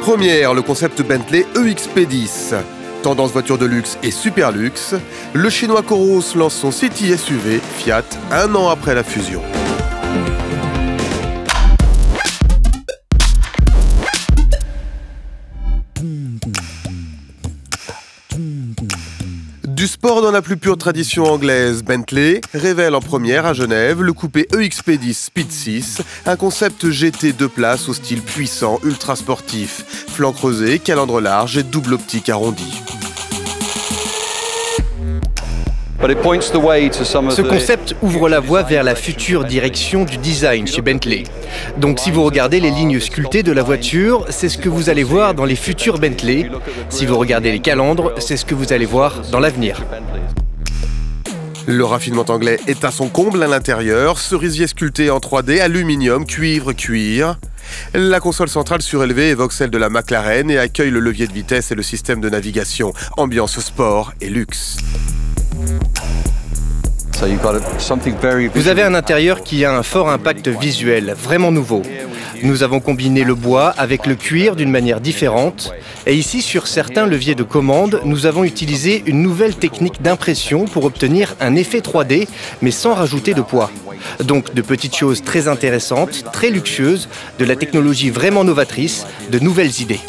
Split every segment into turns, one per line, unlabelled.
Première, le concept Bentley EXP10. Tendance voiture de luxe et super luxe, le chinois Coros lance son City SUV Fiat un an après la fusion. Du sport dans la plus pure tradition anglaise, Bentley révèle en première à Genève le coupé EXP10 Speed 6, un concept GT 2 places au style puissant, ultra sportif, flanc creusé, calandre large et double optique arrondie.
Ce concept ouvre la voie vers la future direction du design chez Bentley. Donc si vous regardez les lignes sculptées de la voiture, c'est ce que vous allez voir dans les futurs Bentley. Si vous regardez les calandres, c'est ce que vous allez voir dans l'avenir.
Le raffinement anglais est à son comble à l'intérieur, cerisier sculpté en 3D, aluminium, cuivre, cuir. La console centrale surélevée évoque celle de la McLaren et accueille le levier de vitesse et le système de navigation, ambiance sport et luxe.
Vous avez un intérieur qui a un fort impact visuel, vraiment nouveau. Nous avons combiné le bois avec le cuir d'une manière différente. Et ici, sur certains leviers de commande, nous avons utilisé une nouvelle technique d'impression pour obtenir un effet 3D, mais sans rajouter de poids. Donc de petites choses très intéressantes, très luxueuses, de la technologie vraiment novatrice, de nouvelles idées.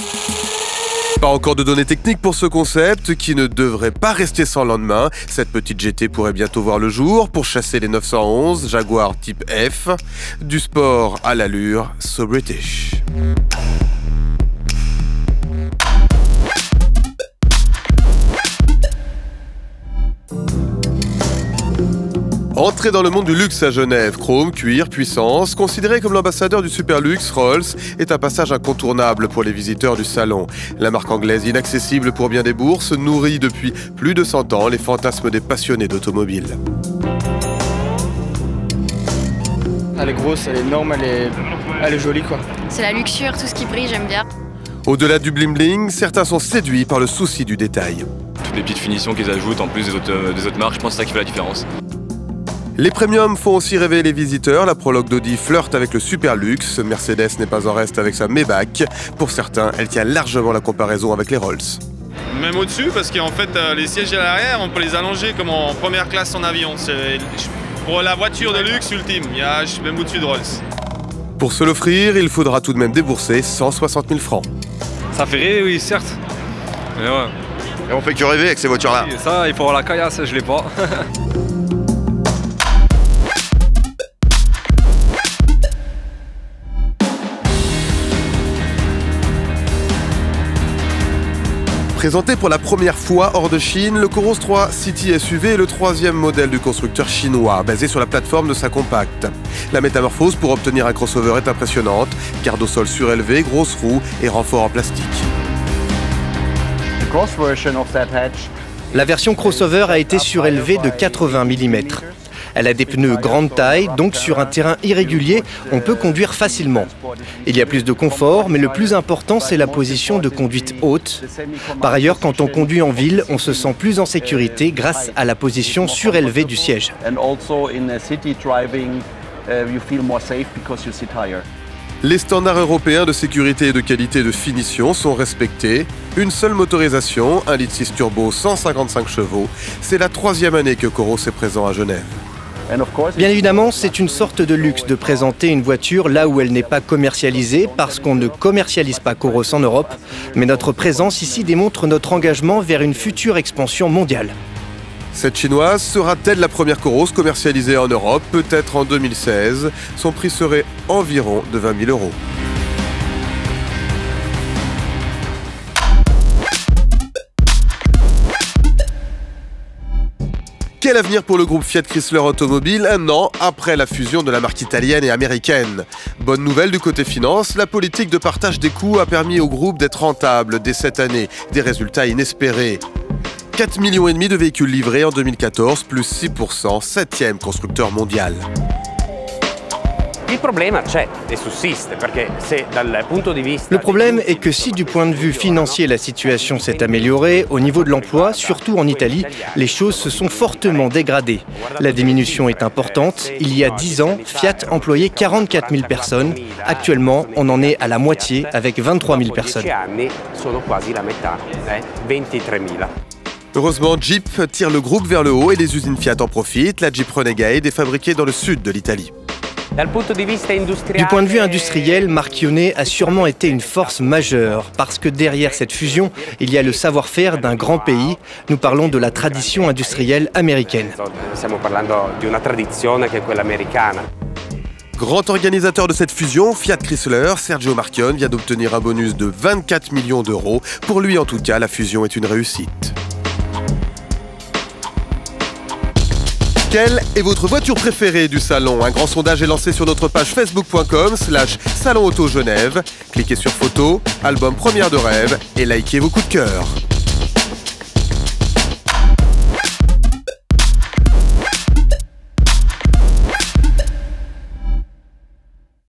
Pas encore de données techniques pour ce concept qui ne devrait pas rester sans lendemain. Cette petite GT pourrait bientôt voir le jour pour chasser les 911 Jaguar type F. Du sport à l'allure, so British. Entrée dans le monde du luxe à Genève, chrome, cuir, puissance, considéré comme l'ambassadeur du super luxe, Rolls est un passage incontournable pour les visiteurs du salon. La marque anglaise inaccessible pour bien des bourses nourrit depuis plus de 100 ans les fantasmes des passionnés d'automobile.
Elle est grosse, elle est énorme, elle est jolie quoi.
C'est la luxure, tout ce qui brille, j'aime bien.
Au-delà du bling-bling, certains sont séduits par le souci du détail.
Toutes les petites finitions qu'ils ajoutent en plus des autres marques, je pense que c'est ça qui fait la différence.
Les premiums font aussi rêver les visiteurs. La prologue d'Audi flirte avec le super luxe. Mercedes n'est pas en reste avec sa Maybach. Pour certains, elle tient largement la comparaison avec les Rolls.
Même au-dessus, parce qu'en fait, les sièges à l'arrière, on peut les allonger comme en première classe en avion. C'est pour la voiture de luxe ultime. Je suis même au-dessus de Rolls.
Pour se l'offrir, il faudra tout de même débourser 160 000 francs.
Ça fait rêver, oui, certes. Mais ouais.
Et on fait que rêver avec ces voitures-là.
Ça, il faut avoir la caillasse, je l'ai pas.
Présenté pour la première fois hors de Chine, le Coros 3 City SUV est le troisième modèle du constructeur chinois, basé sur la plateforme de sa compacte. La métamorphose pour obtenir un crossover est impressionnante, garde au sol surélevé, grosses roues et renfort en plastique.
La version crossover a été surélevée de 80 mm. Elle a des pneus grande taille, donc sur un terrain irrégulier, on peut conduire facilement. Il y a plus de confort, mais le plus important, c'est la position de conduite haute. Par ailleurs, quand on conduit en ville, on se sent plus en sécurité grâce à la position surélevée du siège.
Les standards européens de sécurité et de qualité de finition sont respectés. Une seule motorisation, 1,6 litre turbo, 155 chevaux. C'est la troisième année que Coros est présent à Genève.
Bien évidemment, c'est une sorte de luxe de présenter une voiture là où elle n'est pas commercialisée parce qu'on ne commercialise pas Coros en Europe. Mais notre présence ici démontre notre engagement vers une future expansion mondiale.
Cette chinoise sera-t-elle la première Coros commercialisée en Europe? Peut-être en 2016. Son prix serait environ de 20 000 €. Quel avenir pour le groupe Fiat Chrysler Automobile un an après la fusion de la marque italienne et américaine? Bonne nouvelle du côté finance, la politique de partage des coûts a permis au groupe d'être rentable dès cette année, des résultats inespérés. 4,5 millions de véhicules livrés en 2014, plus 6%, 7e constructeur mondial.
Le problème est que si du point de vue financier la situation s'est améliorée, au niveau de l'emploi, surtout en Italie, les choses se sont fortement dégradées. La diminution est importante. Il y a 10 ans, Fiat employait 44 000 personnes. Actuellement, on en est à la moitié avec 23 000 personnes.
Heureusement, Jeep tire le groupe vers le haut et les usines Fiat en profitent. La Jeep Renegade est fabriquée dans le sud de l'Italie.
Du point de vue industriel, Marchionnet a sûrement été une force majeure parce que derrière cette fusion, il y a le savoir-faire d'un grand pays. Nous parlons de la tradition industrielle américaine.
Grand organisateur de cette fusion, Fiat Chrysler, Sergio Marchionne vient d'obtenir un bonus de 24 millions d'euros. Pour lui, en tout cas, la fusion est une réussite. Quelle est votre voiture préférée du salon? Un grand sondage est lancé sur notre page facebook.com/salonautogenève. Cliquez sur photo, album première de rêve et likez vos coups de cœur.